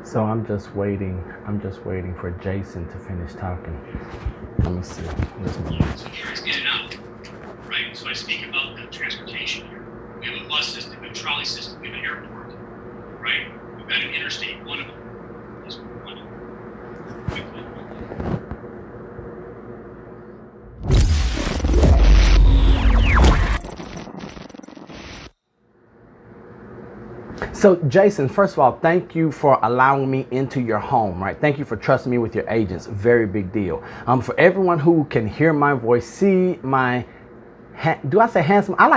So I'm just waiting. I'm just waiting for Jason to finish talking. Let me see. Just a moment. So here it's in and out, right? So I speak about the transportation here. We have a bus system, we have a trolley system, we have an airport, right? We've got an interstate, one of them is one. So Jason, first of all, thank you for allowing me into your home, right? Thank you for trusting me with your agents. Very big deal. For everyone who can hear my voice, see my do I say handsome? I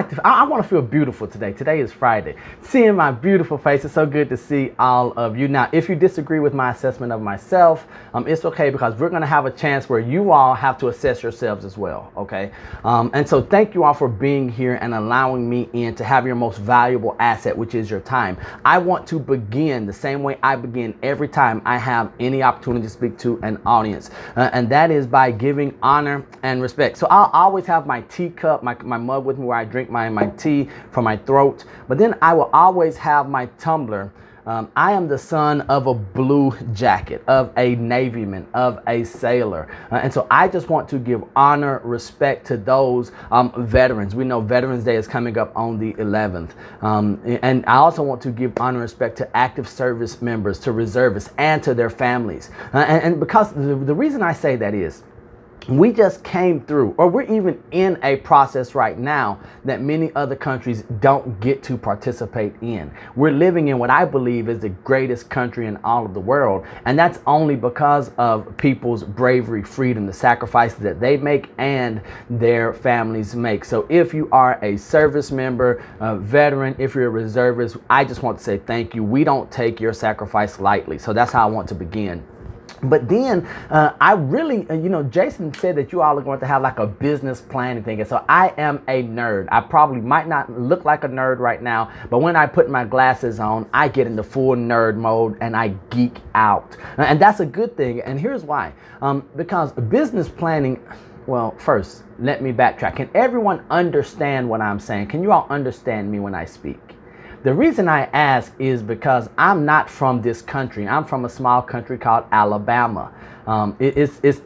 want to feel beautiful today. Today is Friday. Seeing my beautiful face, it's so good to see all of you. Now, if you disagree with my assessment of myself, it's okay, because we're going to have a chance where you all have to assess yourselves as well, okay? And so thank you all for being here and allowing me in to have your most valuable asset, which is your time. I want to begin the same way I begin every time I have any opportunity to speak to an audience, and that is by giving honor and respect. So I'll always have my teacup, my mug with me where I drink my tea for my throat. But then I will always have my tumbler. I am the son of a blue jacket, of a Navyman, of a sailor. And so I just want to give honor, respect to those veterans. We know Veterans Day is coming up on the 11th. And I also want to give honor and respect to active service members, to reservists, and to their families. And because the reason I say that is, we just came through, or we're even in a process right now that many other countries don't get to participate in. We're living in what I believe is the greatest country in all of the world, and that's only because of people's bravery, freedom, the sacrifices that they make and their families make. So if you are a service member, a veteran, if you're a reservist, I just want to say thank you. We don't take your sacrifice lightly. So that's how I want to begin. But then I really, Jason said that you all are going to have like a business planning thing. And so I am a nerd. I probably might not look like a nerd right now, but when I put my glasses on, I get into full nerd mode and I geek out. And that's a good thing. And here's why. Because business planning, well, first, let me backtrack. Can everyone understand what I'm saying? Can you all understand me when I speak? The reason I ask is because I'm not from this country. I'm from a small country called Alabama. It's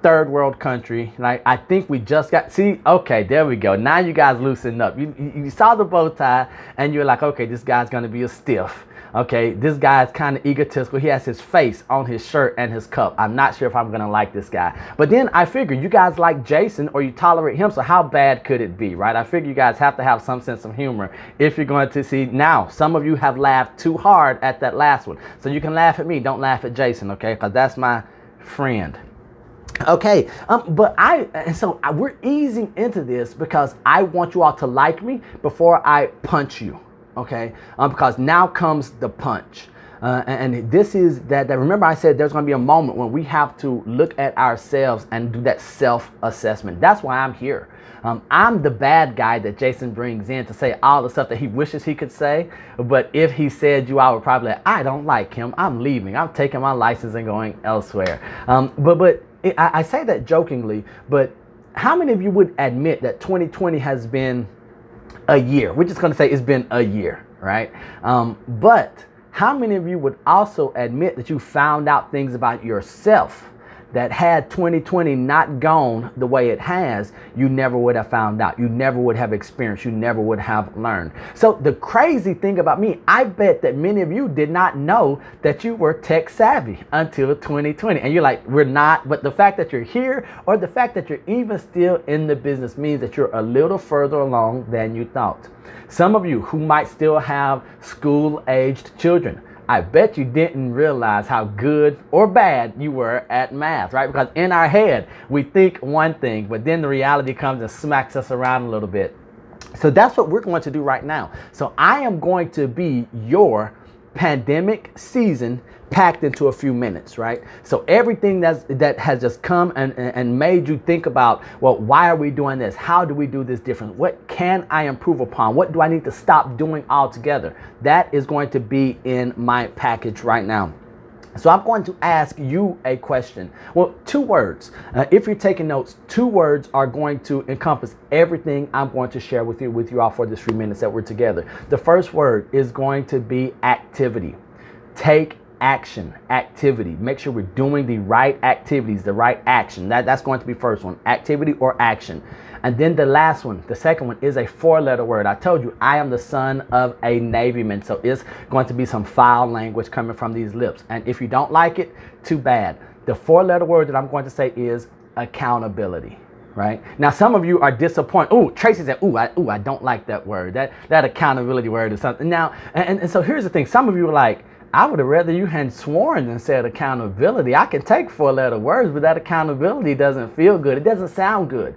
third world country. Like, I think we just got, see, okay, there we go. Now you guys loosen up. You saw the bow tie and you're like, okay, this guy's gonna be a stiff. Okay, this guy's kind of egotistical. He has his face on his shirt and his cup. I'm not sure if I'm gonna like this guy. But then I figure you guys like Jason or you tolerate him, so how bad could it be, right? I figure you guys have to have some sense of humor if you're going to see. Now, some of you have laughed too hard at that last one. So you can laugh at me, don't laugh at Jason, okay? Because that's my friend. Okay, we're easing into this because I want you all to like me before I punch you. Okay, because now comes the punch. And this is that remember I said there's going to be a moment when we have to look at ourselves and do that self-assessment. That's why I'm here. I'm the bad guy that Jason brings in to say all the stuff that he wishes he could say. But if he said you, I would probably, I don't like him. I'm leaving. I'm taking my license and going elsewhere. I say that jokingly, but how many of you would admit that 2020 has been a year? We're just going to say it's been a year, right? But how many of you would also admit that you found out things about yourself that had 2020 not gone the way it has, you never would have found out. You never would have experienced. You never would have learned. So the crazy thing about me, I bet that many of you did not know that you were tech savvy until 2020. And you're like, we're not. But the fact that you're here or the fact that you're even still in the business means that you're a little further along than you thought. Some of you who might still have school-aged children, I bet you didn't realize how good or bad you were at math, right? Because in our head, we think one thing, but then the reality comes and smacks us around a little bit. So that's what we're going to do right now. So I am going to be your pandemic season packed into a few minutes, right? So everything that has just come and made you think about, well, why are we doing this? How do we do this different? What can I improve upon? What do I need to stop doing altogether? That is going to be in my package right now. So I'm going to ask you a question. Well, 2 words. If you're taking notes, 2 words are going to encompass everything I'm going to share with you all for this few minutes that we're together. The first word is going to be activity. Take action, activity. Make sure we're doing the right activities, the right action. That's going to be first one, activity or action. And then the last one, the second one, is a 4-letter word. I told you I am the son of a Navyman, so it's going to be some foul language coming from these lips. And if you don't like it, too bad. The 4-letter word that I'm going to say is accountability. Right now, some of you are disappointed. Oh, Tracy said, I don't like that word. That accountability word is something. Now, and so here's the thing. Some of you are like, I would have rather you hadn't sworn than said accountability. I can take 4-letter words, but that accountability doesn't feel good. It doesn't sound good.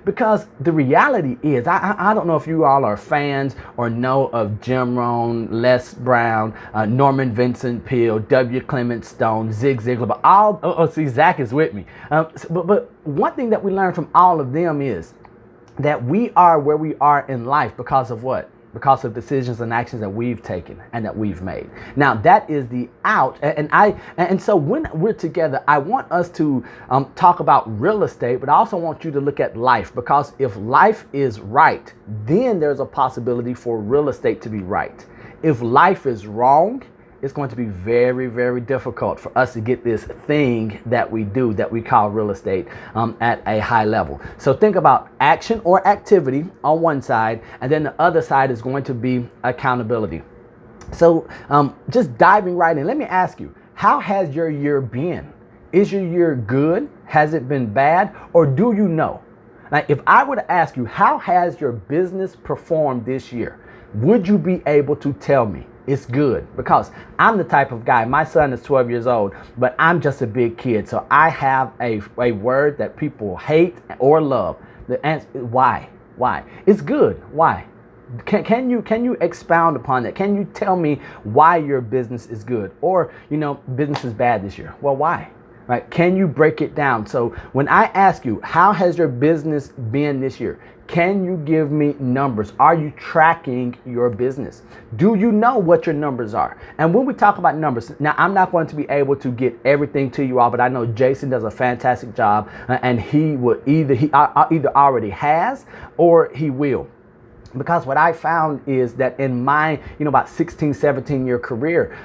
Because the reality is, I don't know if you all are fans or know of Jim Rohn, Les Brown, Norman Vincent Peale, W. Clement Stone, Zig Ziglar, but see, Zach is with me. But one thing that we learned from all of them is that we are where we are in life because of what? Because of decisions and actions that we've taken and that we've made. Now that is the out, and so when we're together, I want us to talk about real estate, but I also want you to look at life, because if life is right, then there's a possibility for real estate to be right. If life is wrong, it's going to be very, very difficult for us to get this thing that we do that we call real estate at a high level. So think about action or activity on one side, and then the other side is going to be accountability. So just diving right in, let me ask you, how has your year been? Is your year good? Has it been bad? Or do you know? Now, if I were to ask you, how has your business performed this year? Would you be able to tell me? It's good, because I'm the type of guy, my son is 12 years old, but I'm just a big kid. So I have a word that people hate or love. The answer, why? It's good. Why? Can you expound upon that? Can you tell me why your business is good? Or, business is bad this year. Well, why? Right? Can you break it down? So when I ask you, how has your business been this year? Can you give me numbers? Are you tracking your business? Do you know what your numbers are? And when we talk about numbers, now I'm not going to be able to get everything to you all, but I know Jason does a fantastic job, and he will either already has or he will. Because what I found is that in my, about 16, 17 year career,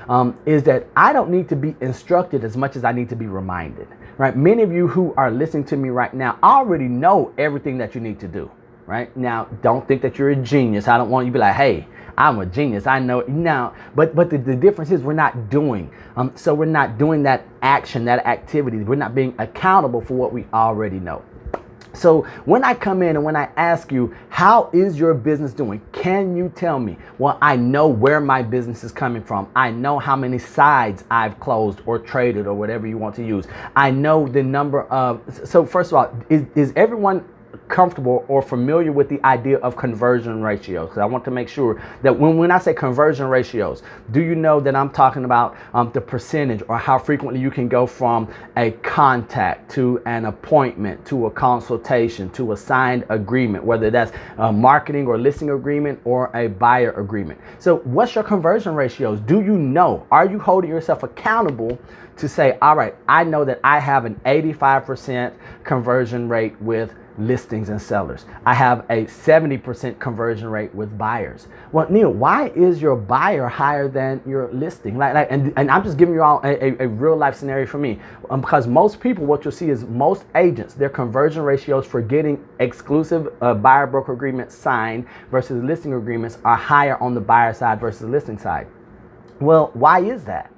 is that I don't need to be instructed as much as I need to be reminded, right? Many of you who are listening to me right now already know everything that you need to do, right? Now, don't think that you're a genius. I don't want you to be like, hey, I'm a genius. I know now, but the difference is we're not doing. So we're not doing that action, that activity. We're not being accountable for what we already know. So when I come in and when I ask you, how is your business doing? Can you tell me? Well, I know where my business is coming from. I know how many sides I've closed or traded or whatever you want to use. I know the number of, so first of all, is everyone comfortable or familiar with the idea of conversion ratios? Because I want to make sure that when I say conversion ratios, do you know that I'm talking about the percentage or how frequently you can go from a contact to an appointment to a consultation to a signed agreement, whether that's a marketing or listing agreement or a buyer agreement. So what's your conversion ratios? Do you know? Are you holding yourself accountable to say, all right, I know that I have an 85% conversion rate with listings and sellers. I have a 70% conversion rate with buyers. Well, Neil, why is your buyer higher than your listing? And I'm just giving you all a real life scenario for me. Because most people, what you'll see is most agents, their conversion ratios for getting exclusive buyer broker agreements signed versus listing agreements are higher on the buyer side versus the listing side. Well, why is that?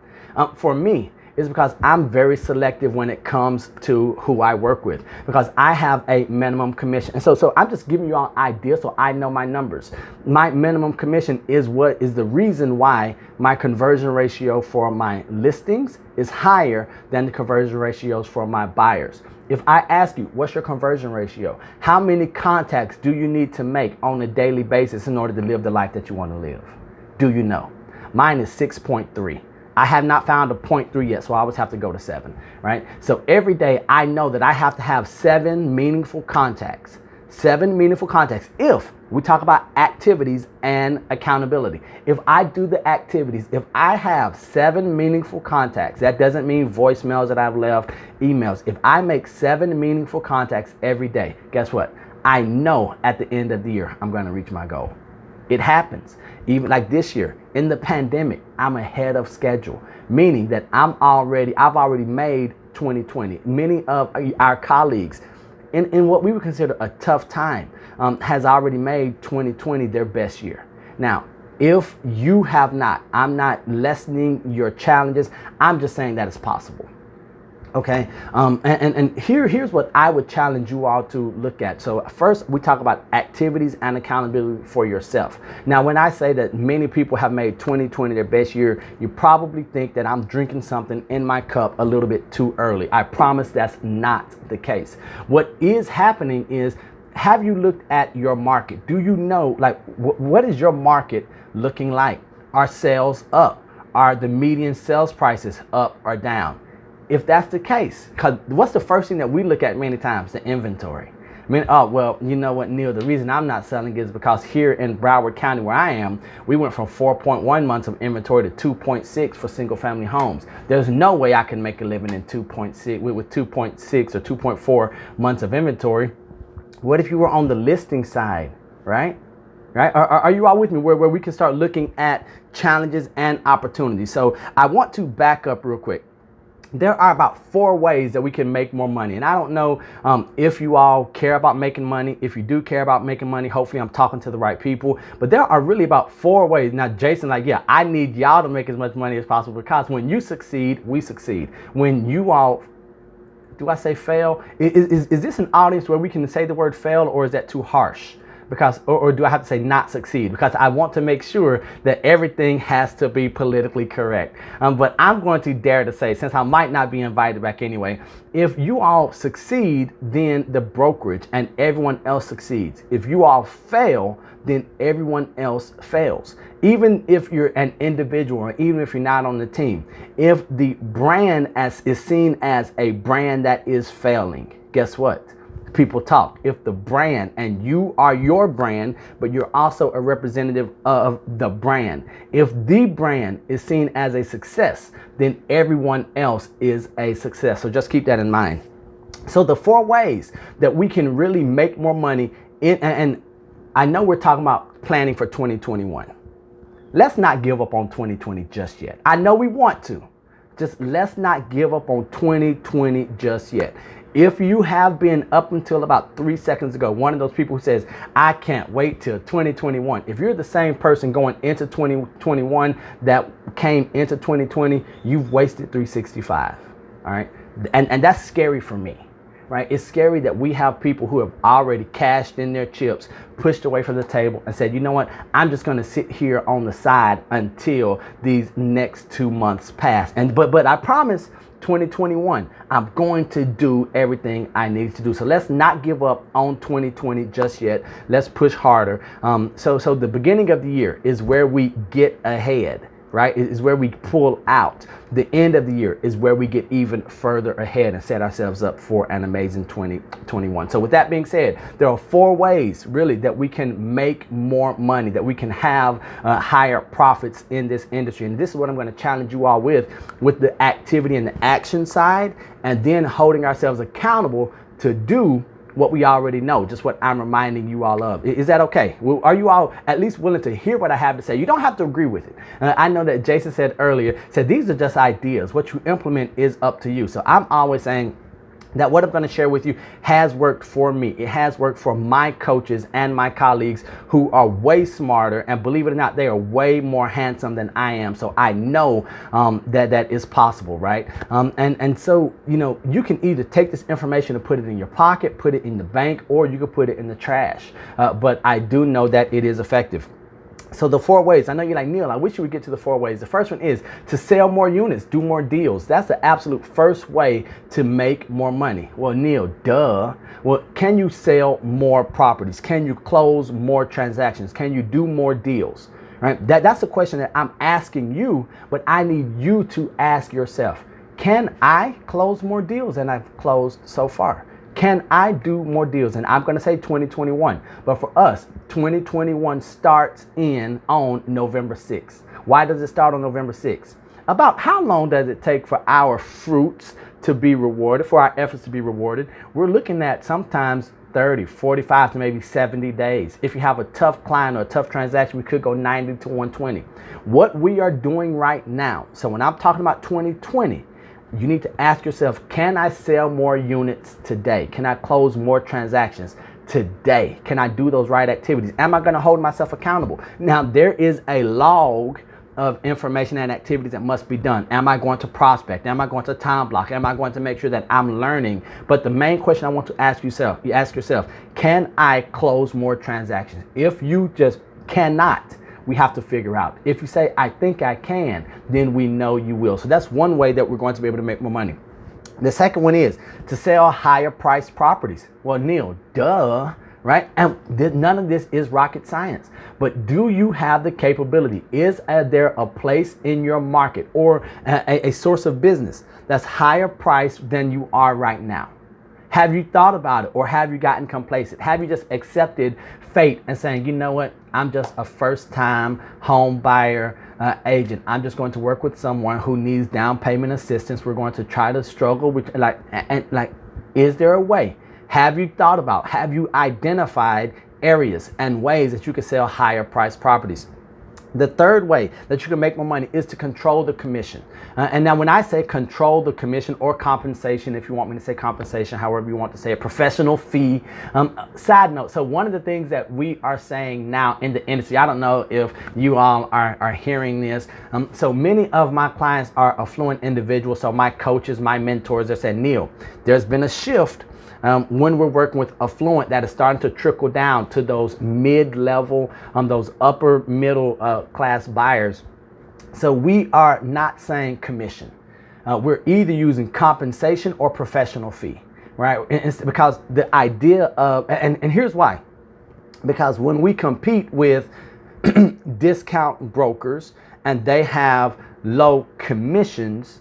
For me, is because I'm very selective when it comes to who I work with, because I have a minimum commission. And so I'm just giving you all ideas so I know my numbers. My minimum commission is what is the reason why my conversion ratio for my listings is higher than the conversion ratios for my buyers. If I ask you, what's your conversion ratio? How many contacts do you need to make on a daily basis in order to live the life that you want to live? Do you know? Mine is 6.3. I have not found a 0.3 yet, so I always have to go to 7, right? So every day I know that I have to have 7 meaningful contacts. 7 meaningful contacts if we talk about activities and accountability. If I do the activities, if I have 7 meaningful contacts, that doesn't mean voicemails that I've left, emails. If I make 7 meaningful contacts every day, guess what? I know at the end of the year I'm going to reach my goal. It happens. Even like this year in the pandemic, I'm ahead of schedule, meaning that I've already made 2020. Many of our colleagues in what we would consider a tough time has already made 2020 their best year. Now, if you have not, I'm not lessening your challenges. I'm just saying that it's possible. Okay, and here's what I would challenge you all to look at. So first, we talk about activities and accountability for yourself. Now, when I say that many people have made 2020 their best year, you probably think that I'm drinking something in my cup a little bit too early. I promise that's not the case. What is happening is, have you looked at your market? Do you know, like, what is your market looking like? Are sales up? Are the median sales prices up or down? If that's the case, because what's the first thing that we look at many times? The inventory. I mean, oh, well, you know what, Neil, the reason I'm not selling is because here in Broward County, where I am, we went from 4.1 months of inventory to 2.6 for single family homes. There's no way I can make a living in 2.6 with 2.6 or 2.4 months of inventory. What if you were on the listing side, right? Right? Are you all with me where we can start looking at challenges and opportunities? So I want to back up real quick. There are about 4 ways that we can make more money. And I don't know if you all care about making money. If you do care about making money, hopefully I'm talking to the right people. But there are really about 4 ways. Now, Jason, like, yeah, I need y'all to make as much money as possible, because when you succeed, we succeed. When you all, do I say fail? Is this an audience where we can say the word fail, or is that too harsh? Because, or do I have to say not succeed? Because I want to make sure that everything has to be politically correct. But I'm going to dare to say, since I might not be invited back anyway, if you all succeed, then the brokerage and everyone else succeeds. If you all fail, then everyone else fails. Even if you're an individual, or even if you're not on the team, if the brand is seen as a brand that is failing, guess what? People talk. If the brand, and you are your brand, but you're also a representative of the brand. If the brand is seen as a success, then everyone else is a success. So just keep that in mind. So the 4 ways that we can really make more money and I know we're talking about planning for 2021. Let's not give up on 2020 just yet. I know we want to. Just let's not give up on 2020 just yet. If you have been up until about 3 seconds ago, one of those people who says, I can't wait till 2021. If you're the same person going into 2021 that came into 2020, you've wasted 365. All right. And that's scary for me. Right? It's scary that we have people who have already cashed in their chips, pushed away from the table, and said, you know what, I'm just going to sit here on the side until these next 2 months pass. But I promise 2021, I'm going to do everything I need to do. So let's not give up on 2020 just yet. Let's push harder. So the beginning of the year is where we get ahead. Right, is where we pull out. The end of the year is where we get even further ahead and set ourselves up for an amazing 2021. So with that being said, there are 4 ways really that we can make more money, that we can have higher profits in this industry. And this is what I'm going to challenge you all with the activity and the action side, and then holding ourselves accountable to do what we already know, just what I'm reminding you all of. Is that okay? Are you all at least willing to hear what I have to say? You don't have to agree with it. I know that Jason said earlier, these are just ideas. What you implement is up to you. So I'm always saying that what I'm going to share with you has worked for me. It has worked for my coaches and my colleagues who are way smarter, and believe it or not, they are way more handsome than I am. So I know that is possible, right? And so, you know, you can either take this information and put it in your pocket, put it in the bank, or you could put it in the trash. But I do know that it is effective. So the 4 ways, I know you're like, Neil, I wish you would get to the 4 ways. The first one is to sell more units, do more deals. That's the absolute first way to make more money. Well, Neil, duh. Well, can you sell more properties? Can you close more transactions? Can you do more deals? Right? That's the question that I'm asking you, but I need you to ask yourself. Can I close more deals than I've closed so far? Can I do more deals? And I'm going to say 2021. But for us, 2021 starts on November 6th. Why does it start on November 6th? About how long does it take for our fruits to be rewarded, for our efforts to be rewarded? We're looking at sometimes 30, 45 to maybe 70 days. If you have a tough client or a tough transaction, we could go 90 to 120. What we are doing right now, so when I'm talking about 2020, you need to ask yourself, can I sell more units today? Can I close more transactions today? Can I do those right activities? Am I going to hold myself accountable? Now, there is a log of information and activities that must be done. Am I going to prospect? Am I going to time block? Am I going to make sure that I'm learning? But the main question I want to ask yourself, can I close more transactions? If you just cannot, we have to figure out. If you say, I think I can, then we know you will. So that's one way that we're going to be able to make more money. The second one is to sell higher priced properties. Well, Neil, duh, right? And none of this is rocket science. But do you have the capability? Is there a place in your market or a source of business that's higher priced than you are right now? Have you thought about it, or have you gotten complacent? Have you just accepted fate and saying, you know what, I'm just a first-time home buyer agent. I'm just going to work with someone who needs down payment assistance. We're going to try to struggle with is there a way? Have you thought about, have you identified areas and ways that you can sell higher priced properties? The third way that you can make more money is to control the commission. And now when I say control the commission or compensation, if you want me to say compensation, however you want to say it, professional fee. Side note, so one of the things that we are saying now in the industry, I don't know if you all are hearing this. So many of my clients are affluent individuals. So my coaches, my mentors, they said, Neil, there's been a shift when we're working with affluent that is starting to trickle down to those mid-level, those upper middle class buyers. So we are not saying commission. We're either using compensation or professional fee, right? It's because the idea of, and here's why. Because when we compete with discount brokers and they have low commissions,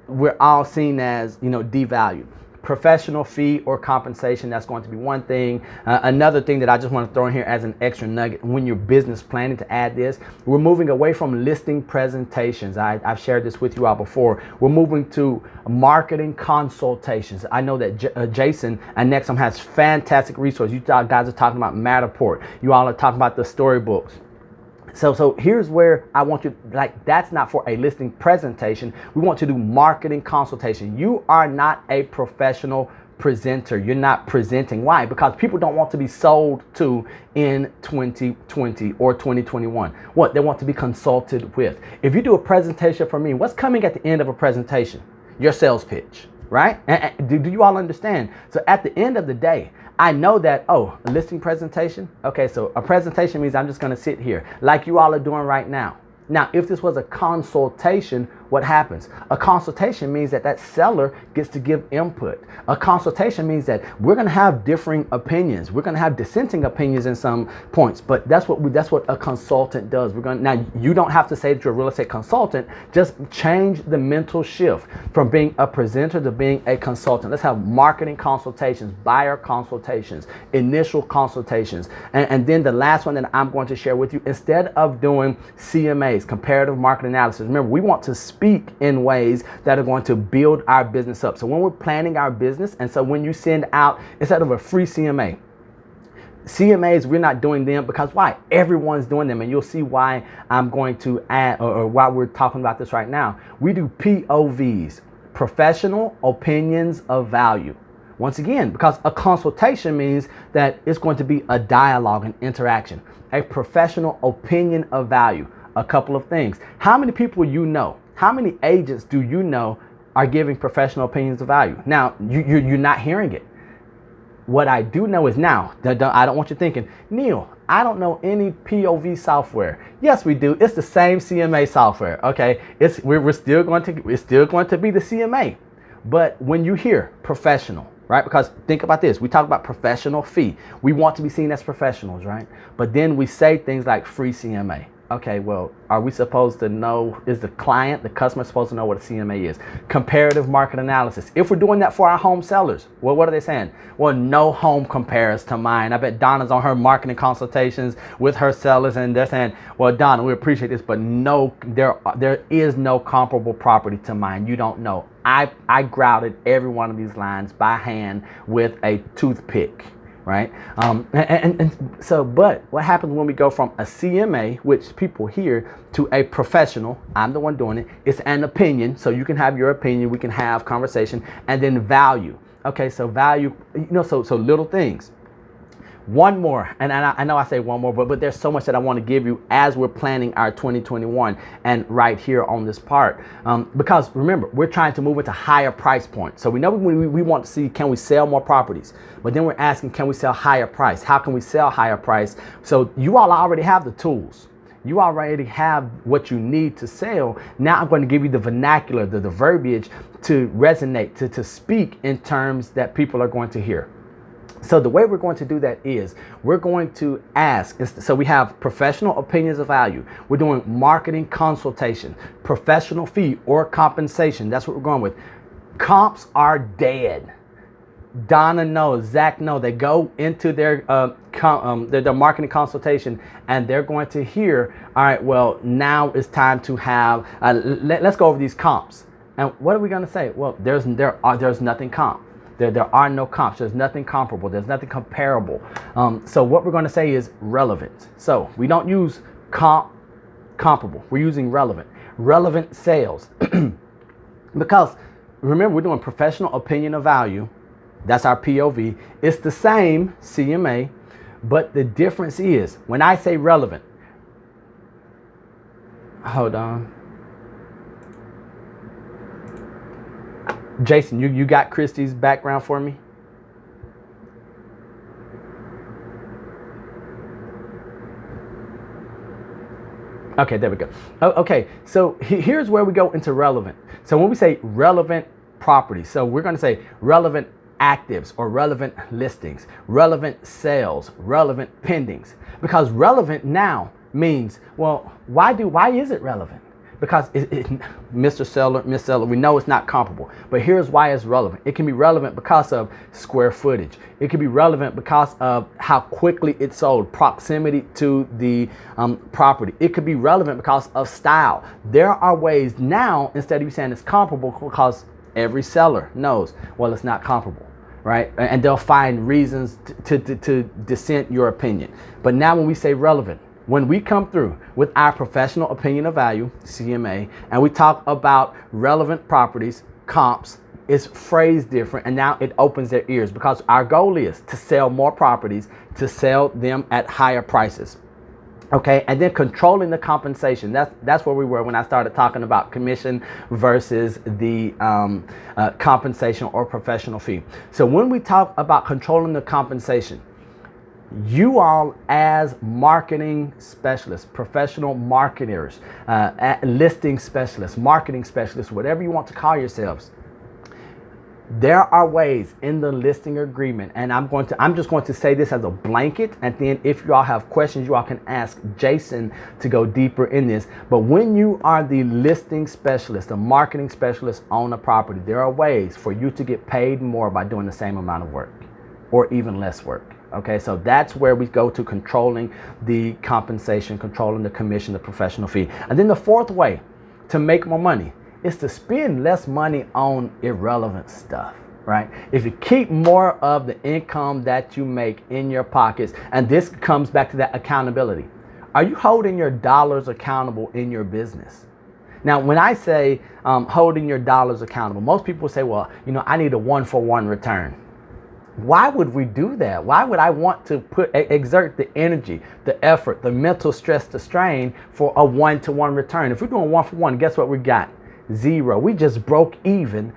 we're all seen as, devalued. Professional fee or compensation, that's going to be one thing. Another thing that I just want to throw in here as an extra nugget when you're business planning, to add this, we're moving away from listing presentations. I've shared this with you all before. We're moving to marketing consultations. I know that Jason and NextHome has fantastic resources. You guys are talking about Matterport. You all are talking about the storybooks. So here's where I want you, that's not for a listing presentation. We want to do marketing consultation. You are not a professional presenter. You're not presenting. Why? Because people don't want to be sold to in 2020 or 2021. What? They want to be consulted with. If you do a presentation for me, what's coming at the end of a presentation? Your sales pitch, right? And do you all understand? So at the end of the day, I know that, a listing presentation. Okay, so a presentation means I'm just going to sit here like you all are doing right now. Now, if this was a consultation, what happens? A consultation means that seller gets to give input. A consultation means that we're going to have differing opinions. We're going to have dissenting opinions in some points, but that's what a consultant does. Now, you don't have to say that you're a real estate consultant. Just change the mental shift from being a presenter to being a consultant. Let's have marketing consultations, buyer consultations, initial consultations, and then the last one that I'm going to share with you, instead of doing CMAs, comparative market analysis. Remember, we want to speak in ways that are going to build our business up. So when we're planning our business, and so when you send out, instead of a free CMAs, we're not doing them because why? Everyone's doing them, and you'll see why I'm going to add, or why we're talking about this right now. We do POVs, professional opinions of value. Once again, because a consultation means that it's going to be a dialogue and interaction. A professional opinion of value. A couple of things. How many people you know? How many agents do you know are giving professional opinions of value? Now, you're not hearing it. What I do know is now, I don't want you thinking, Neil, I don't know any POV software. Yes, we do. It's the same CMA software. Okay, we're still going to be the CMA. But when you hear professional, right? Because think about this. We talk about professional fee. We want to be seen as professionals, right? But then we say things like free CMA. Okay, well, are we supposed to know, is the client, the customer supposed to know what a CMA is? Comparative market analysis. If we're doing that for our home sellers, well, what are they saying? Well, no home compares to mine. I bet Donna's on her marketing consultations with her sellers and they're saying, well, Donna, we appreciate this, but no, there is no comparable property to mine. You don't know. I grouted every one of these lines by hand with a toothpick. right? And so, but what happens when we go from a CMA, which people hear, to a professional? I'm the one doing it. It's an opinion, so you can have your opinion. We can have conversation, and then value. Okay, so value, so little things. One more, and I know I say one more, but there's so much that I want to give you as we're planning our 2021 and right here on this part. Because remember, we're trying to move into higher price points. So we know we want to see, can we sell more properties? But then we're asking, can we sell higher price? How can we sell higher price? So you all already have the tools. You already have what you need to sell. Now I'm going to give you the vernacular, the verbiage to resonate, to speak in terms that people are going to hear. So the way we're going to do that is we're going to ask. So we have professional opinions of value. We're doing marketing consultation, professional fee or compensation. That's what we're going with. Comps are dead. Donna knows, Zach knows. They go into their marketing consultation and they're going to hear, all right, well, now it's time to have, let's go over these comps. And what are we going to say? Well, there's nothing comp. There are no comps. There's nothing comparable. There's nothing comparable. So what we're going to say is relevant. So we don't use comparable. We're using relevant. Relevant sales. Because remember, we're doing professional opinion of value. That's our POV. It's the same CMA, but the difference is when I say relevant. Hold on. Jason, you got Christy's background for me? Okay, there we go. Okay, so here's where we go into relevant. So when we say relevant property, so we're going to say relevant actives or relevant listings, relevant sales, relevant pendings. Because relevant now means, well, why is it relevant? Because Mr. Seller, Miss Seller, we know it's not comparable. But here's why it's relevant. It can be relevant because of square footage. It can be relevant because of how quickly it sold, proximity to the property. It could be relevant because of style. There are ways now, instead of you saying it's comparable, because every seller knows, well, it's not comparable, right? And they'll find reasons to dissent your opinion. But now when we say relevant, when we come through with our professional opinion of value, CMA, and we talk about relevant properties, comps, it's phrased different, and now it opens their ears because our goal is to sell more properties, to sell them at higher prices. Okay, and then controlling the compensation. That's where we were when I started talking about commission versus the compensation or professional fee. So when we talk about controlling the compensation, you all as marketing specialists, professional marketers, listing specialists, marketing specialists, whatever you want to call yourselves, there are ways in the listing agreement, and I'm just going to say this as a blanket, and then if you all have questions, you all can ask Jason to go deeper in this. But when you are the listing specialist, the marketing specialist on a property, there are ways for you to get paid more by doing the same amount of work or even less work. Okay, so that's where we go to controlling the compensation, controlling the commission, the professional fee. And then the fourth way to make more money is to spend less money on irrelevant stuff, right? If you keep more of the income that you make in your pockets, and this comes back to that accountability. Are you holding your dollars accountable in your business? Now, when I say holding your dollars accountable, most people say, well, I need a 1-for-1 return. Why would we do that? Why would I want to exert the energy, the effort, the mental stress, the strain for a 1-to-1 return? If we're doing 1-for-1, guess what we got? 0. We just broke even.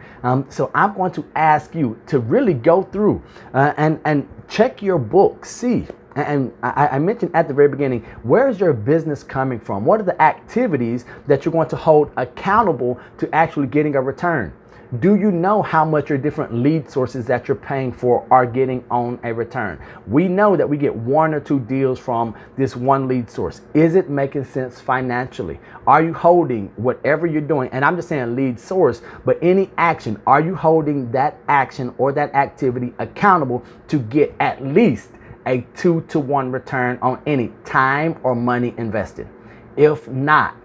So I'm going to ask you to really go through and check your book. See, and I mentioned at the very beginning, where is your business coming from? What are the activities that you're going to hold accountable to actually getting a return? Do you know how much your different lead sources that you're paying for are getting on a return? We know that we get 1 or 2 deals from this one lead source. Is it making sense financially? Are you holding whatever you're doing? And I'm just saying lead source, but any action, are you holding that action or that activity accountable to get at least a 2-to-1 return on any time or money invested? If not,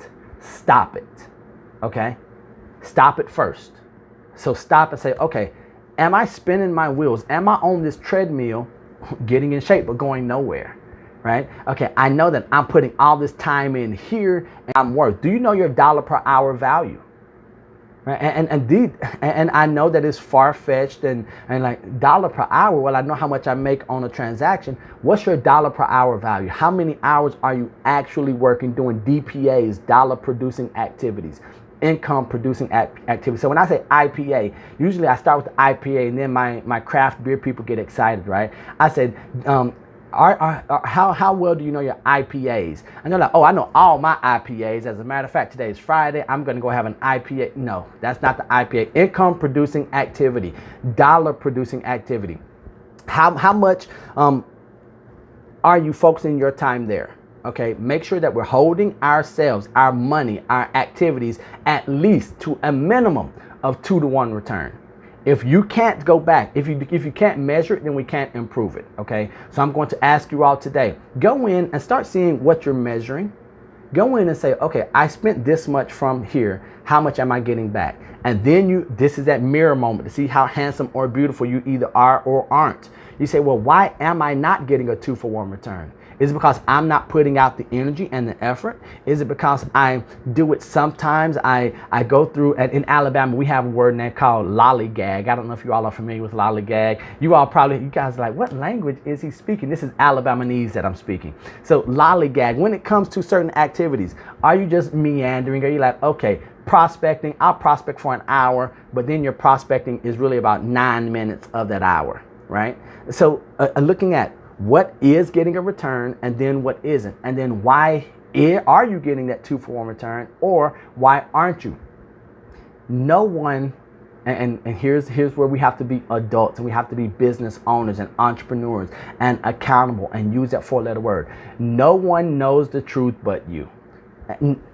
stop it. Okay? Stop it first. So stop and say, okay, am I spinning my wheels? Am I on this treadmill getting in shape but going nowhere, right? Okay, I know that I'm putting all this time in here and I'm worth. Do you know your dollar per hour value? Right? And I know that it's far-fetched and like dollar per hour. Well, I know how much I make on a transaction. What's your dollar per hour value? How many hours are you actually working doing DPAs, dollar producing activities, income producing activities? So when I say IPA, usually I start with the IPA and then my craft beer people get excited, right? I said, how well do you know your IPAs? And they're like, oh, I know all my IPAs. As a matter of fact, today is Friday. I'm going to go have an IPA. No, that's not the IPA. Income producing activity, dollar producing activity. How much are you focusing your time there? Okay, make sure that we're holding ourselves, our money, our activities at least to a minimum of 2-to-1 return. If you can't go back, if you can't measure it, then we can't improve it, okay? So I'm going to ask you all today, go in and start seeing what you're measuring. Go in and say, okay, I spent this much from here. How much am I getting back? And then this is that mirror moment to see how handsome or beautiful you either are or aren't. You say, well, why am I not getting a 2-for-1 return? Is it because I'm not putting out the energy and the effort? Is it because I do it sometimes? I go through, and in Alabama, we have a word now called lollygag. I don't know if you all are familiar with lollygag. You guys are like, what language is he speaking? This is Alabamese that I'm speaking. So lollygag, when it comes to certain activities, are you just meandering? Are you like, okay, prospecting, I'll prospect for an hour, but then your prospecting is really about 9 minutes of that hour, right? So looking at what is getting a return and then what isn't, and then why are you getting that 2-for-1 return, or why aren't you? No one, and here's where we have to be adults and we have to be business owners and entrepreneurs and accountable and use that 4-letter word. No one knows the truth but you.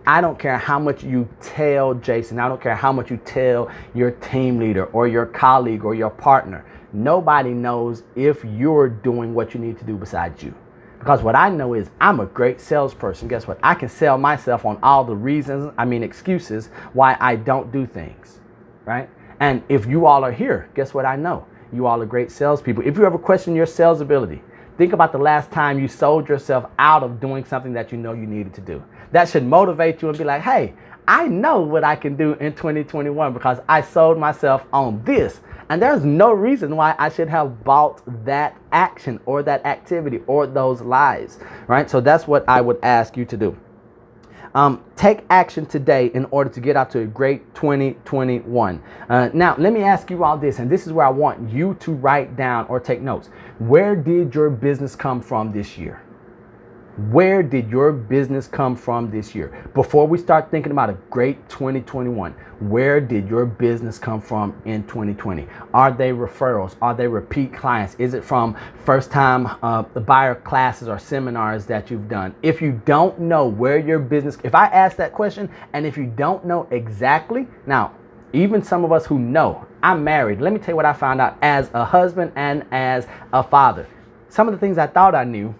I don't care how much you tell Jason, I don't care how much you tell your team leader or your colleague or your partner. Nobody knows if you're doing what you need to do besides you. Because what I know is I'm a great salesperson. Guess what? I can sell myself on all the excuses why I don't do things, right? And if you all are here, guess what I know? You all are great salespeople. If you ever question your sales ability, think about the last time you sold yourself out of doing something that you know you needed to do. That should motivate you and be like, hey, I know what I can do in 2021 because I sold myself on this. And there's no reason why I should have bought that action or that activity or those lies, right? So that's what I would ask you to do. Take action today in order to get out to a great 2021. Now, let me ask you all this, and this is where I want you to write down or take notes. Where did your business come from this year? Where did your business come from this year? Before we start thinking about a great 2021, where did your business come from in 2020? Are they referrals? Are they repeat clients? Is it from first-time buyer classes or seminars that you've done? If you don't know where your business, if I ask that question, and if you don't know exactly, now, even some of us who know, I'm married. Let me tell you what I found out as a husband and as a father. Some of the things I thought I knew,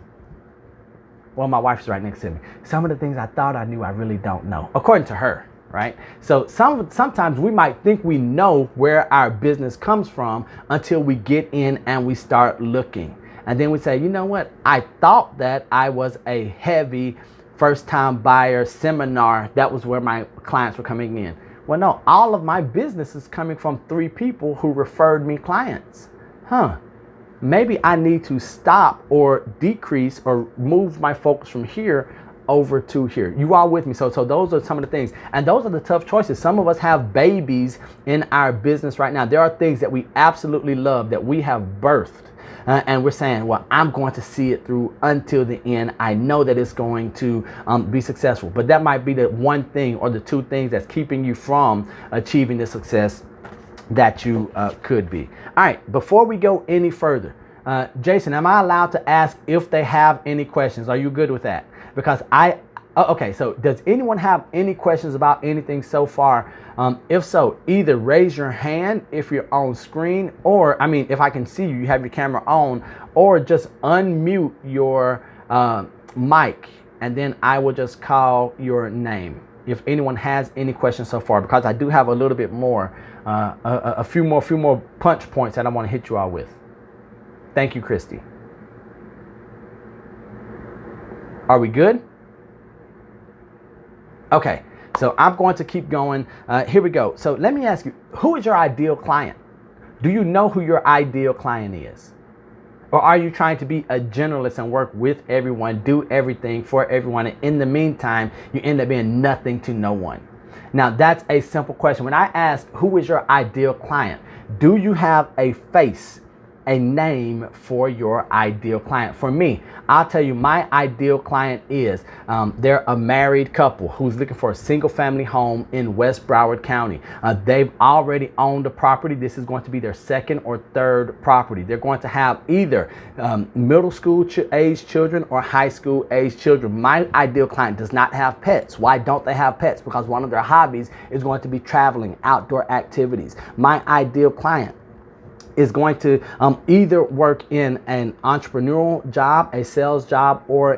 well, my wife's right next to me. Some of the things I thought I knew, I really don't know, according to her, right? So sometimes we might think we know where our business comes from until we get in and we start looking. And then we say, you know what? I thought that I was a heavy first-time buyer seminar. That was where my clients were coming in. Well, no, all of my business is coming from 3 people who referred me clients. Maybe I need to stop or decrease or move my focus from here over to here. You all with me? So those are some of the things. And those are the tough choices. Some of us have babies in our business right now. There are things that we absolutely love that we have birthed. And we're saying, well, I'm going to see it through until the end. I know that it's going to be successful. But that might be the one thing or the 2 things that's keeping you from achieving the success that you could be. All right, before we go any further, Jason, am I allowed to ask if they have any questions? Are you good with that? Because okay, so does anyone have any questions about anything so far? If so, either raise your hand if you're on screen, or, I mean, if I can see you, you have your camera on, or just unmute your mic, and then I will just call your name. If anyone has any questions so far, because I do have a little bit more, a few more punch points that I want to hit you all with. Thank you, Christy. Are we good? Okay, so I'm going to keep going. Here we go. So let me ask you, who is your ideal client? Do you know who your ideal client is? Or are you trying to be a generalist and work with everyone, do everything for everyone, and in the meantime, you end up being nothing to no one? Now, that's a simple question. When I ask, who is your ideal client? Do you have a face, a name for your ideal client? For me, I'll tell you, my ideal client is they're a married couple who's looking for a single family home in West Broward County. They've already owned a property. This is going to be their second or third property. They're going to have either middle school age children or high school age children. My ideal client does not have pets. Why don't they have pets? Because one of their hobbies is going to be traveling, outdoor activities. My ideal client is going to either work in an entrepreneurial job, a sales job, or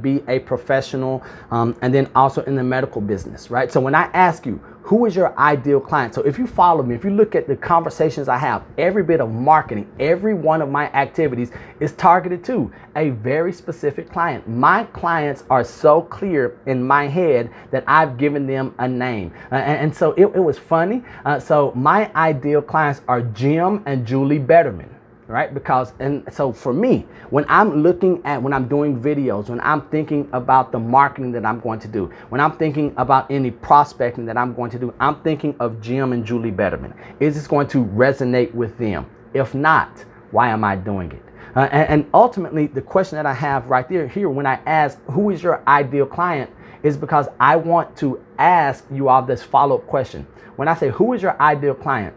be a professional, and then also in the medical business, right? So when I ask you, who is your ideal client? So if you follow me, if you look at the conversations I have, every bit of marketing, every one of my activities is targeted to a very specific client. My clients are so clear in my head that I've given them a name. And so it was funny. So my ideal clients are Jim and Julie Betterman. Right? Because, and so for me, when I'm looking at, when I'm doing videos, when I'm thinking about the marketing that I'm going to do, when I'm thinking about any prospecting that I'm going to do, I'm thinking of Jim and Julie Betterman. Is this going to resonate with them? If not, why am I doing it? And ultimately, the question that I have right there, here, when I ask, who is your ideal client, is because I want to ask you all this follow-up question. When I say, who is your ideal client?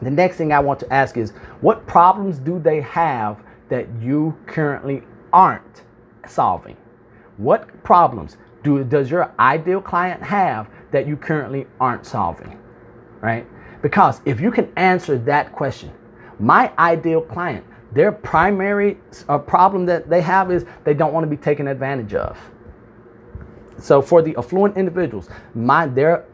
The next thing I want to ask is, what problems do they have that you currently aren't solving? What problems does your ideal client have that you currently aren't solving, right? Because if you can answer that question, my ideal client, their primary problem that they have is they don't want to be taken advantage of. So for the affluent individuals, their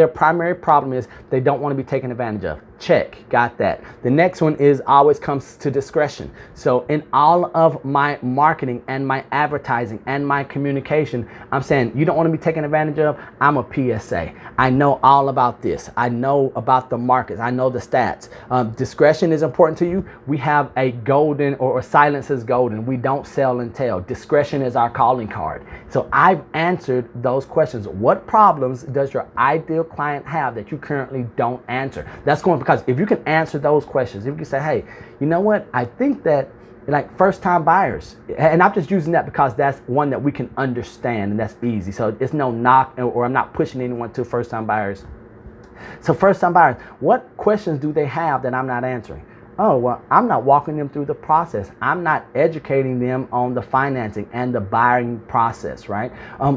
primary problem is they don't want to be taken advantage of. Check, got that. The next one is always comes to discretion. So in all of my marketing and my advertising and my communication, I'm saying you don't want to be taken advantage of. I'm a PSA. I know all about this. I know about the markets. I know the stats. Discretion is important to you. We have a golden, or silence is golden. We don't sell and tell. Discretion is our calling card. So I've answered those questions. What problems does your ideal client have that you currently don't answer? That's going, because if you can answer those questions, if you can say, hey, you know what? I think that, like, first-time buyers, and I'm just using that because that's one that we can understand and that's easy. So it's no knock, or I'm not pushing anyone to first-time buyers. So first-time buyers, what questions do they have that I'm not answering? Oh, well, I'm not walking them through the process. I'm not educating them on the financing and the buying process, right?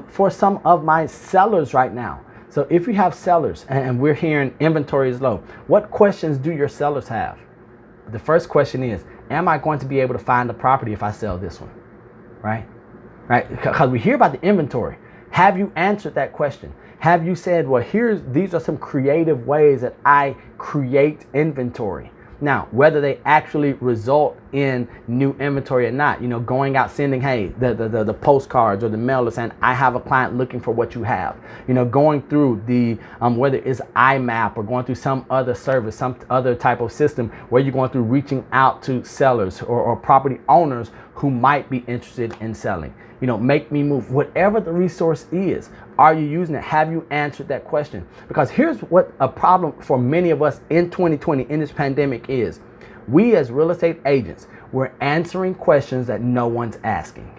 For some of my sellers right now, so if you have sellers and we're hearing inventory is low, what questions do your sellers have? The first question is, am I going to be able to find the property if I sell this one? Right? Because we hear about the inventory. Have you answered that question? Have you said, well, these are some creative ways that I create inventory? Now, whether they actually result in new inventory or not, going out sending, hey, the postcards or the mail saying, I have a client looking for what you have. Going through the, whether it's IMAP or going through some other service, some other type of system where you're going through reaching out to sellers or property owners who might be interested in selling. Make me move. Whatever the resource is, are you using it? Have you answered that question? Because here's what a problem for many of us in 2020 in this pandemic is. We as real estate agents, we're answering questions that no one's asking.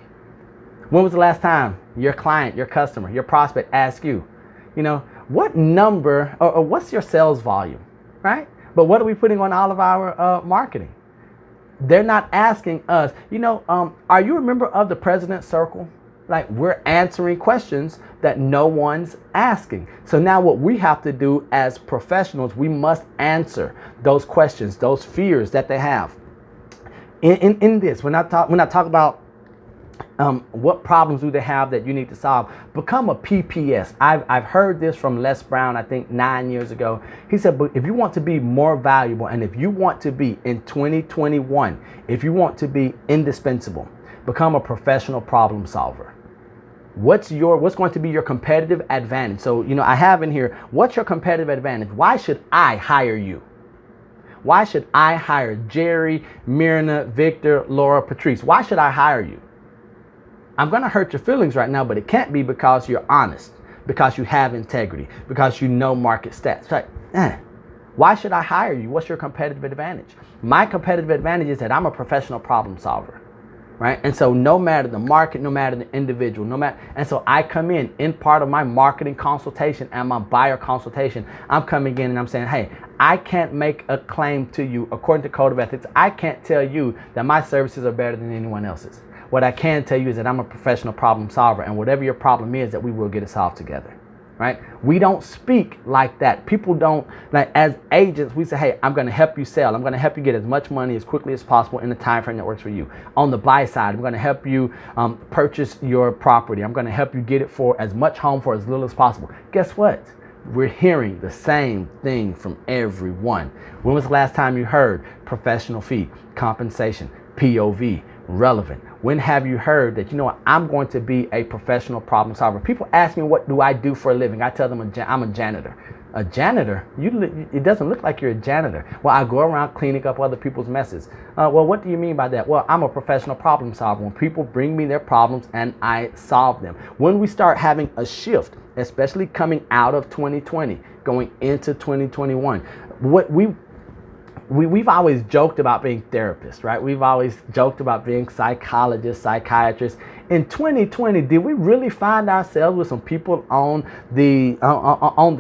When was the last time your client, your customer, your prospect asked you, what number or what's your sales volume, right? But what are we putting on all of our marketing? They're not asking us, are you a member of the President's Circle? Like, we're answering questions that no one's asking. So now what we have to do as professionals, we must answer those questions, those fears that they have. In this, when I talk about what problems do they have that you need to solve, become a PPS. I've heard this from Les Brown, I think 9 years ago. He said, but if you want to be more valuable, and if you want to be in 2021, if you want to be indispensable, Become a professional problem solver. What's going to be your competitive advantage? So, I have in here, what's your competitive advantage? Why should I hire you? Why should I hire Jerry, Myrna, Victor, Laura, Patrice? Why should I hire you? I'm going to hurt your feelings right now, but it can't be because you're honest, because you have integrity, because you know market stats. Like, why should I hire you? What's your competitive advantage? My competitive advantage is that I'm a professional problem solver. Right? And so no matter the market, no matter the individual, and so I come in part of my marketing consultation and my buyer consultation, I'm coming in and I'm saying, hey, I can't make a claim to you according to code of ethics. I can't tell you that my services are better than anyone else's. What I can tell you is that I'm a professional problem solver, and whatever your problem is, that we will get it solved together. Right? We don't speak like that. People don't, like, as agents, we say, hey, I'm going to help you sell. I'm going to help you get as much money as quickly as possible in the time frame that works for you. On the buy side, I'm going to help you purchase your property. I'm going to help you get it for as much home for as little as possible. Guess what? We're hearing the same thing from everyone. When was the last time you heard professional fee, compensation, POV, relevant? When have you heard that, I'm going to be a professional problem solver? People ask me, what do I do for a living? I tell them I'm a janitor. A janitor? It doesn't look like you're a janitor. Well, I go around cleaning up other people's messes. Well, what do you mean by that? Well, I'm a professional problem solver. When people bring me their problems and I solve them. When we start having a shift, especially coming out of 2020, going into 2021, we've always joked about being therapists, right? We've always joked about being psychologists, psychiatrists. In 2020, did we really find ourselves with some people on the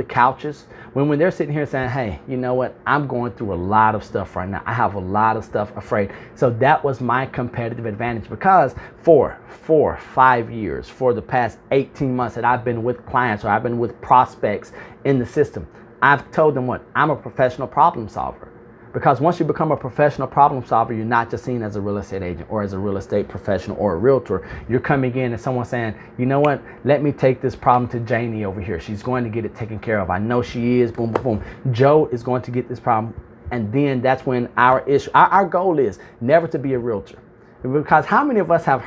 couches when they're sitting here saying, hey, you know what? I'm going through a lot of stuff right now. I have a lot of stuff afraid. So that was my competitive advantage, because for 5 years, for the past 18 months that I've been with clients or I've been with prospects in the system, I've told them what? I'm a professional problem solver. Because once you become a professional problem solver, you're not just seen as a real estate agent or as a real estate professional or a realtor. You're coming in and someone saying, you know what, let me take this problem to Janie over here. She's going to get it taken care of. I know she is. Boom, boom, boom. Joe is going to get this problem. And then that's when our goal is never to be a realtor. Because how many of us have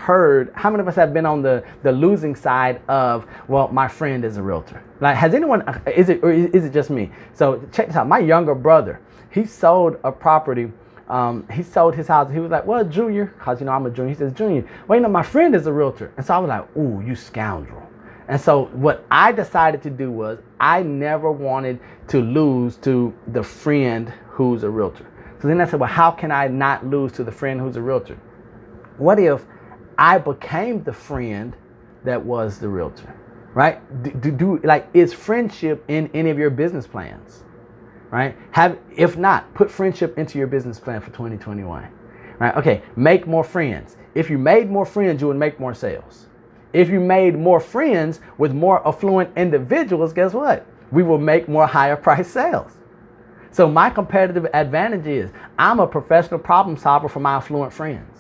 been on the losing side of, well, my friend is a realtor? Like, has anyone, is it just me? So check this out. My younger brother, he sold a property. He sold his house. He was like, well, Junior, because, I'm a junior. He says, Junior, well, my friend is a realtor. And so I was like, ooh, you scoundrel. And so what I decided to do was I never wanted to lose to the friend who's a realtor. So then I said, well, how can I not lose to the friend who's a realtor? What if I became the friend that was the realtor, right? Is friendship in any of your business plans, right? If not, put friendship into your business plan for 2021, right? Okay, make more friends. If you made more friends, you would make more sales. If you made more friends with more affluent individuals, guess what? We will make more higher price sales. So my competitive advantage is I'm a professional problem solver for my affluent friends.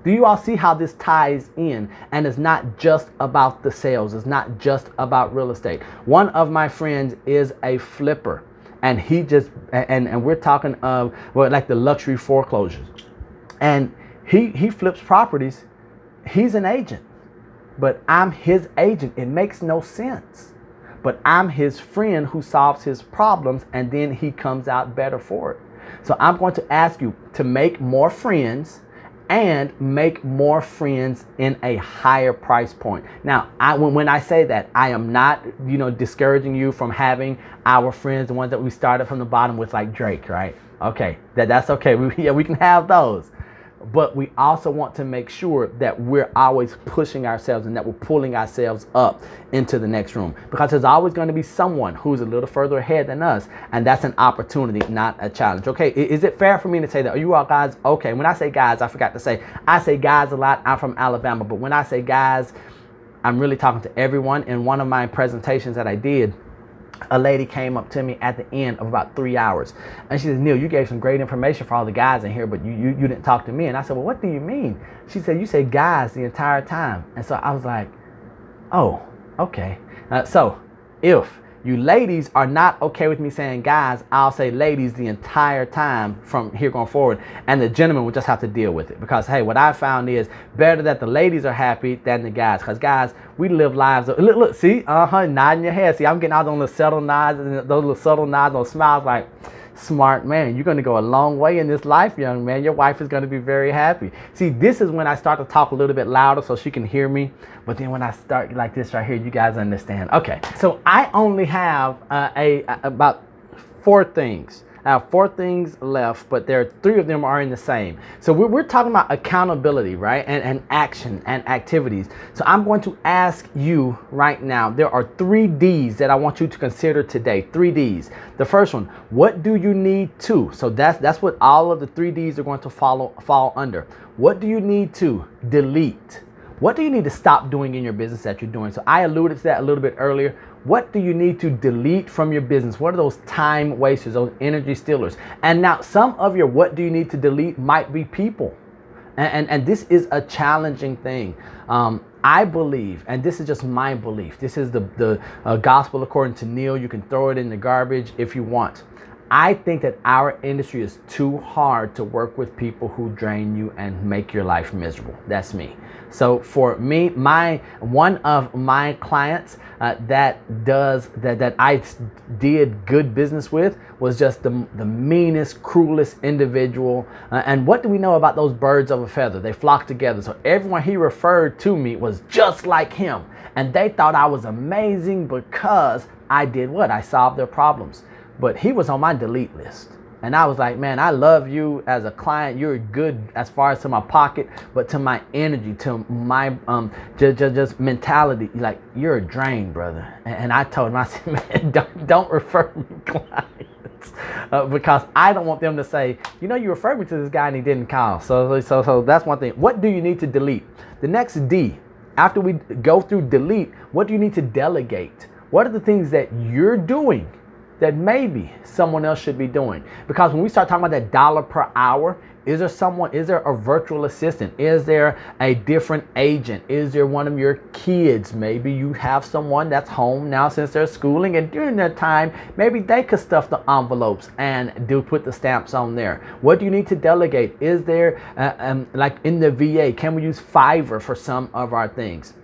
Do you all see how this ties in? And it's not just about the sales. It's not just about real estate. One of my friends is a flipper, and and we're talking of like the luxury foreclosures. And he flips properties. He's an agent, but I'm his agent. It makes no sense. But I'm his friend who solves his problems, and then he comes out better for it. So I'm going to ask you to make more friends and make more friends in a higher price point. Now, when I say that, I am not, discouraging you from having our friends, the ones that we started from the bottom with, like Drake, right? Okay, that's okay. We can have those. But we also want to make sure that we're always pushing ourselves and that we're pulling ourselves up into the next room, because there's always going to be someone who's a little further ahead than us, and that's an opportunity, not a challenge. Okay, is it fair for me to say that? Are you all guys okay? When I say guys, I forgot to say, I say guys a lot. I'm from Alabama, but when I say guys, I'm really talking to everyone. In one of my presentations that I did, a lady came up to me at the end of about 3 hours, and she says, Neil, you gave some great information for all the guys in here, but you didn't talk to me. And I said, well, what do you mean? She said, you said guys the entire time. And so I was like, oh, okay. So if You ladies are not okay with me saying guys. I'll say ladies the entire time from here going forward. And the gentlemen will just have to deal with it. Because, hey, what I found is better that the ladies are happy than the guys. Because, guys, we live lives. Look, see? Nodding your head. See, I'm getting all those little subtle nods, those little subtle nods, those smiles like, smart man, you're going to go a long way in this life, young man. Your wife is going to be very happy. See, this is when I start to talk a little bit louder so she can hear me. But then when I start like this right here, you guys understand. Okay, so I only have about 4 things. I have 4 things left, but there are 3 of them are in the same. So we're talking about accountability, right? And action and activities. So I'm going to ask you right now, there are 3 D's that I want you to consider today. 3 D's. The first one, what do you need to? So that's what all of the 3 D's are going to fall under. What do you need to delete? What do you need to stop doing in your business that you're doing? So I alluded to that a little bit earlier. What do you need to delete from your business? What are those time wasters, those energy stealers? And now some of your what do you need to delete might be people. And this is a challenging thing. I believe, and this is just my belief, this is the gospel according to Neil. You can throw it in the garbage if you want. I think that our industry is too hard to work with people who drain you and make your life miserable. That's me. So for me, one of my clients that I did good business with was just the meanest, cruelest individual. And what do we know about those birds of a feather? They flock together. So everyone he referred to me was just like him. And they thought I was amazing because I did what? I solved their problems. But he was on my delete list. And I was like, man, I love you as a client. You're good as far as to my pocket, but to my energy, to my just mentality, like you're a drain, brother. And I told him, I said, man, don't refer me clients. Because I don't want them to say, you know, you referred me to this guy and he didn't call. So that's one thing. What do you need to delete? The next D, after we go through delete, what do you need to delegate? What are the things that you're doing that maybe someone else should be doing? Because when we start talking about that dollar per hour, is there a virtual assistant? Is there a different agent? Is there one of your kids? Maybe you have someone that's home now since they're schooling, and during their time, maybe they could stuff the envelopes and put the stamps on there. What do you need to delegate? Is there, like in the VA, can we use Fiverr for some of our things?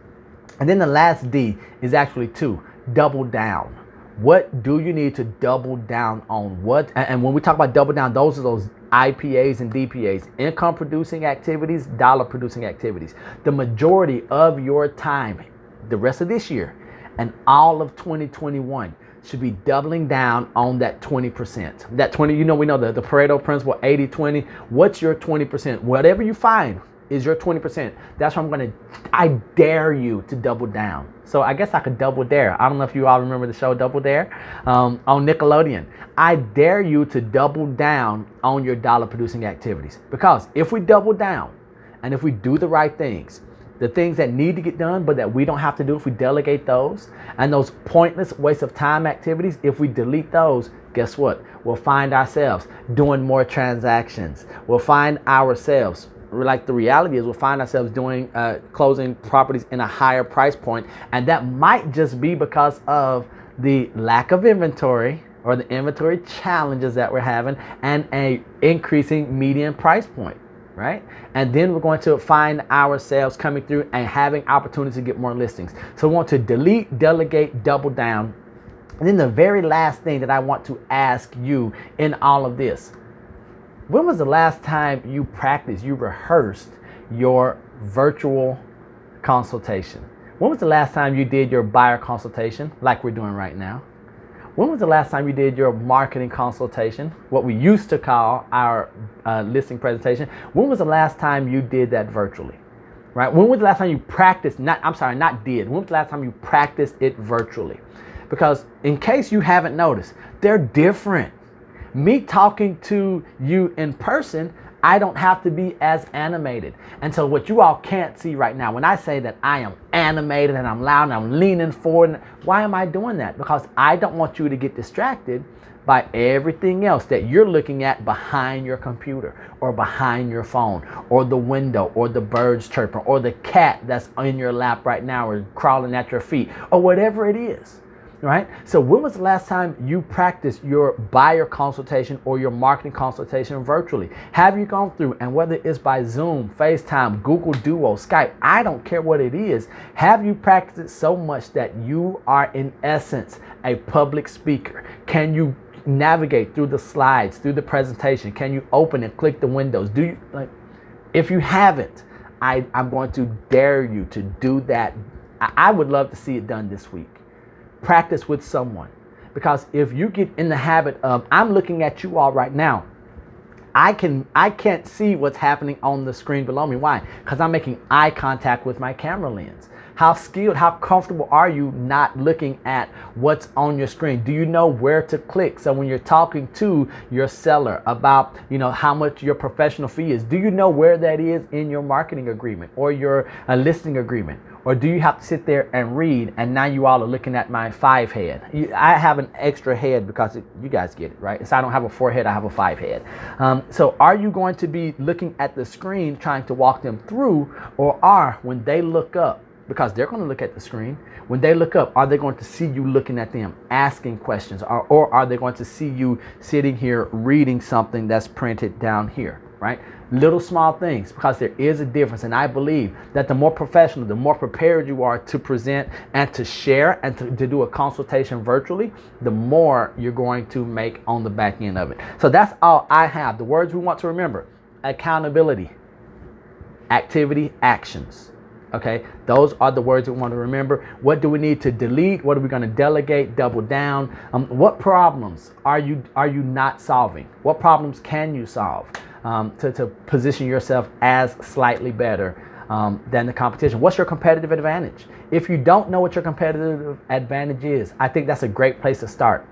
And then the last D is actually 2, double down. What do you need to double down on? What? And when we talk about double down, those are those IPAs and DPAs, income producing activities, dollar producing activities. The majority of your time, the rest of this year and all of 2021 should be doubling down on that 20%. That 20, we know the Pareto principle, 80-20. What's your 20%? Whatever you find is your 20%. That's what I dare you to double down. So I guess I could double dare. I don't know if you all remember the show Double Dare on Nickelodeon. I dare you to double down on your dollar producing activities. Because if we double down and if we do the right things, the things that need to get done but that we don't have to do, if we delegate those, and those pointless waste of time activities, if we delete those, guess what? We'll find ourselves doing more transactions. We'll find ourselves, like the reality is, we'll find ourselves doing closing properties in a higher price point, and that might just be because of the lack of inventory or the inventory challenges that we're having and a increasing median price point, right? And then we're going to find ourselves coming through and having opportunities to get more listings. So we want to delete, delegate, double down. And then the very last thing that I want to ask you in all of this: when was the last time you practiced, you rehearsed your virtual consultation? When was the last time you did your buyer consultation like we're doing right now? When was the last time you did your marketing consultation, what we used to call our listing presentation? When was the last time you did that virtually, right? When was the last time you practiced, when was the last time you practiced it virtually? Because in case you haven't noticed, they're different. Me talking to you in person, I don't have to be as animated. And so what you all can't see right now, when I say that I am animated and I'm loud and I'm leaning forward, why am I doing that? Because I don't want you to get distracted by everything else that you're looking at behind your computer or behind your phone or the window or the birds chirping or the cat that's in your lap right now or crawling at your feet or whatever it is. right? So when was the last time you practiced your buyer consultation or your marketing consultation virtually? Have you gone through, and whether it's by Zoom, FaceTime, Google Duo, Skype, I don't care what it is, have you practiced it so much that you are in essence a public speaker? Can you navigate through the slides, through the presentation? Can you open and click the windows? Do you, like, if you haven't, I'm going to dare you to do that. I would love to see it done this week. Practice with someone, because if you get in the habit of, I'm looking at you all right now, I can't see what's happening on the screen below me. Why? Because I'm making eye contact with my camera lens. How skilled, how comfortable are you not looking at what's on your screen? Do you know where to click? So when you're talking to your seller about, how much your professional fee is, do you know where that is in your marketing agreement or your listing agreement? Or do you have to sit there and read, and now you all are looking at my 5 head? I have an extra head because you guys get it, right? So I don't have a 4 head, I have a 5 head. So are you going to be looking at the screen trying to walk them through, or when they look up, because they're going to look at the screen, when they look up, are they going to see you looking at them, asking questions, or are they going to see you sitting here reading something that's printed down here, right? Little small things, because there is a difference. And I believe that the more professional, the more prepared you are to present and to share and to do a consultation virtually, the more you're going to make on the back end of it. So that's all I have. The words we want to remember: accountability, activity, actions. Okay, those are the words we want to remember. What do we need to delete? What are we going to delegate, double down? What problems are you not solving? What problems can you solve to position yourself as slightly better than the competition? What's your competitive advantage? If you don't know what your competitive advantage is, I think that's a great place to start.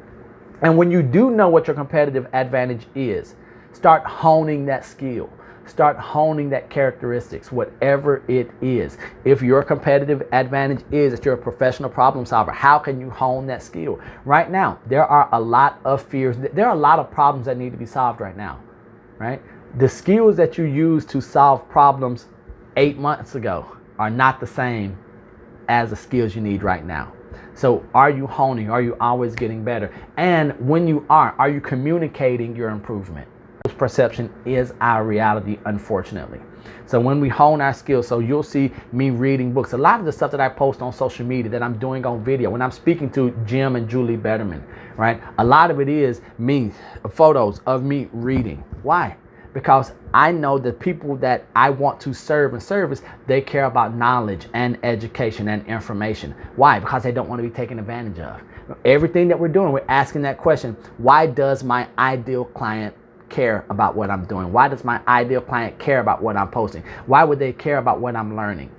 And when you do know what your competitive advantage is, start honing that skill. Start honing that characteristics, whatever it is. If your competitive advantage is that you're a professional problem solver, how can you hone that skill? Right now, there are a lot of fears. There are a lot of problems that need to be solved right now, right? The skills that you use to solve problems 8 months ago are not the same as the skills you need right now. So are you honing? Are you always getting better? And when you are you communicating your improvement? Perception is our reality, unfortunately. So when we hone our skills, so you'll see me reading books. A lot of the stuff that I post on social media, that I'm doing on video, when I'm speaking to Jim and Julie Betterman, right? A lot of it is me, photos of me reading. Why? Because I know that people that I want to serve and service, they care about knowledge and education and information. Why? Because they don't want to be taken advantage of. Everything that we're doing, we're asking that question: why does my ideal client care about what I'm doing? Why does my ideal client care about what I'm posting? Why would they care about what I'm learning?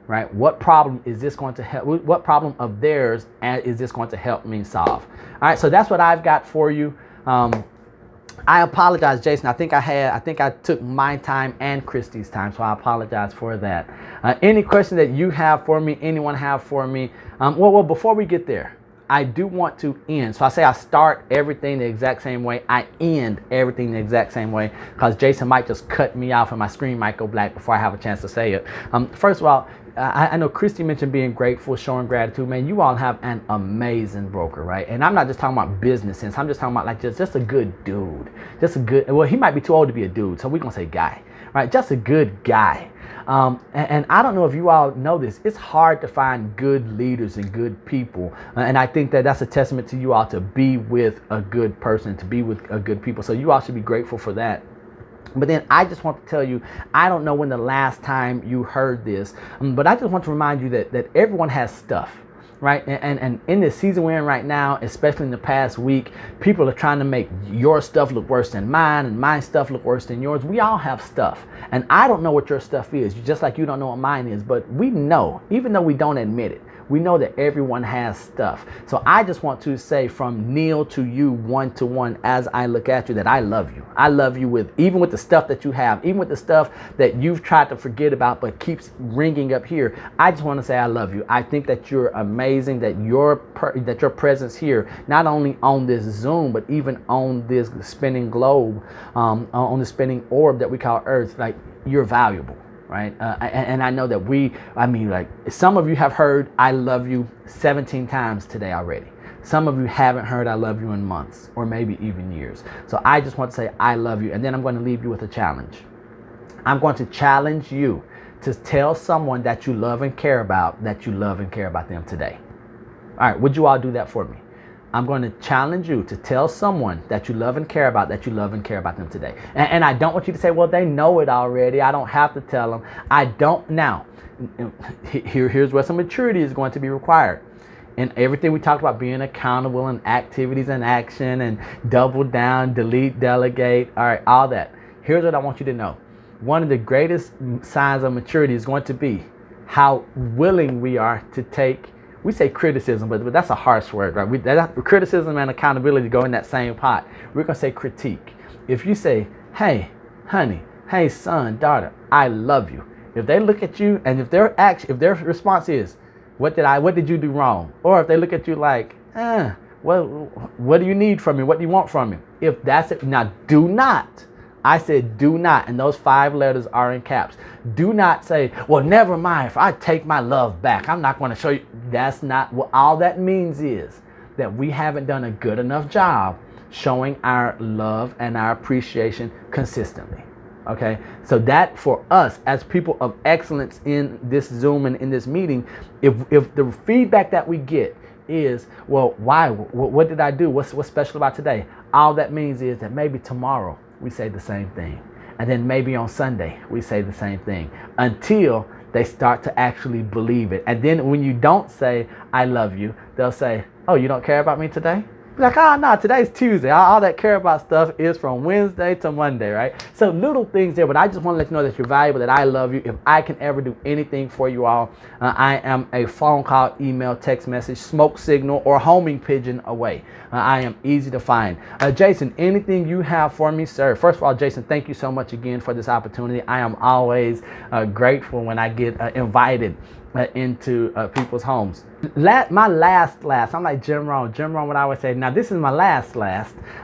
Right? What problem is this going to help? What problem of theirs is this going to help me solve? All right, so that's what I've got for you. I apologize, Jason. I think I took my time and Christy's time, so I apologize for that. Any question that you have for me, anyone have for me? Well, before we get there, I do want to end. So I say I start everything the exact same way. I end everything the exact same way, because Jason might just cut me off and my screen might go black before I have a chance to say it. First of all, I know Christy mentioned being grateful, showing gratitude. Man, you all have an amazing broker, right? And I'm not just talking about business sense. I'm just talking about like just a good dude. Just a good, well, he might be too old to be a dude, so we're going to say guy, right? Just a good guy. And I don't know if you all know this. It's hard to find good leaders and good people. And I think that that's a testament to you all to be with a good person, to be with a good people. So you all should be grateful for that. But then I just want to tell you, I don't know when the last time you heard this, but I just want to remind you that everyone has stuff, right? And in this season we're in right now, especially in the past week, people are trying to make your stuff look worse than mine and my stuff look worse than yours. We all have stuff. And I don't know what your stuff is, just like you don't know what mine is, but we know, even though we don't admit it, we know that everyone has stuff. So I just want to say from Neil to you, one-to-one, as I look at you, that I love you. I love you even with the stuff that you have, even with the stuff that you've tried to forget about but keeps ringing up here. I just want to say I love you. I think that you're amazing, that your presence here, not only on this Zoom, but even on this spinning globe, on the spinning orb that we call Earth, like, you're valuable. Right? And I know that like some of you have heard I love you 17 times today already. Some of you haven't heard I love you in months or maybe even years. So I just want to say I love you. And then I'm going to leave you with a challenge. I'm going to challenge you to tell someone that you love and care about that you love and care about them today. All right, would you all do that for me? I'm going to challenge you to tell someone that you love and care about that you love and care about them today. And I don't want you to say, well, they know it already. I don't have to tell them. I don't. Now, here's where some maturity is going to be required. And everything we talked about, being accountable and activities and action and double down, delete, delegate, all right, all that. Here's what I want you to know. One of the greatest signs of maturity is going to be how willing we are to take, we say criticism, but that's a harsh word, right? Criticism and accountability go in that same pot. We're going to say critique. If you say, hey, honey, hey, son, daughter, I love you. If they look at you and if their response is, what did you do wrong? Or if they look at you like, what do you need from me? What do you want from me? If that's it, now do not. I said do not, and those 5 letters are in caps. Do not say, well, never mind, if I take my love back, I'm not going to show you. That's not what all that means is that we haven't done a good enough job showing our love and our appreciation consistently. Okay, so that for us as people of excellence in this Zoom and in this meeting, if the feedback that we get is, well, why? What did I do? What's special about today? All that means is that maybe tomorrow we say the same thing. And then maybe on Sunday we say the same thing until they start to actually believe it. And then when you don't say, I love you, they'll say, oh, you don't care about me today? Be like, no, today's Tuesday. All that care about stuff is from Wednesday to Monday, right? So little things there, but I just want to let you know that you're valuable, that I love you. If I can ever do anything for you all, I am a phone call, email, text message, smoke signal, or homing pigeon away. I am easy to find. Jason, anything you have for me, sir? First of all, Jason, thank you so much again for this opportunity. I am always grateful when I get invited into people's homes. My last, I'm like Jim Rohn. Jim Rohn would always say, now this is my last.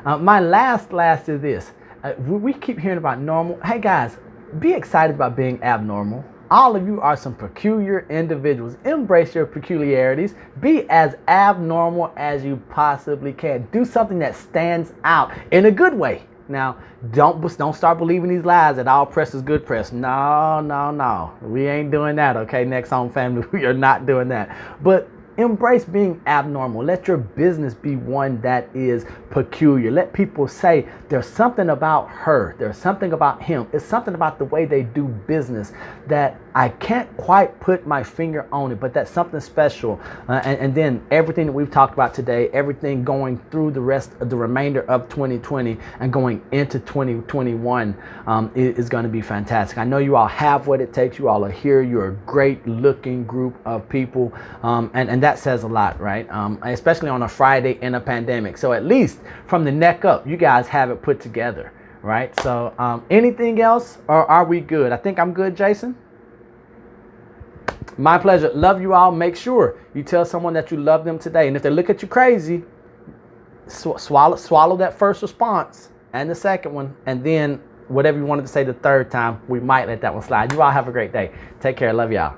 My last is this. We keep hearing about normal. Hey guys, be excited about being abnormal. All of you are some peculiar individuals. Embrace your peculiarities. Be as abnormal as you possibly can. Do something that stands out in a good way. Now, don't start believing these lies that all press is good press. No. We ain't doing that, okay? NextHome family, we are not doing that. But embrace being abnormal. Let your business be one that is peculiar. Let people say there's something about her. There's something about him. It's something about the way they do business that I can't quite put my finger on it, but that's something special. And then everything that we've talked about today, everything going through the rest of the remainder of 2020 and going into 2021 is going to be fantastic. I know you all have what it takes. You all are here. You're a great looking group of people. And that says a lot, right? Especially on a Friday in a pandemic. So at least from the neck up, you guys have it put together, right? So anything else, or are we good? I think I'm good, Jason. My pleasure. Love you all. Make sure you tell someone that you love them today. And if they look at you crazy, swallow that first response and the second one. And then whatever you wanted to say the third time, we might let that one slide. You all have a great day. Take care. Love y'all.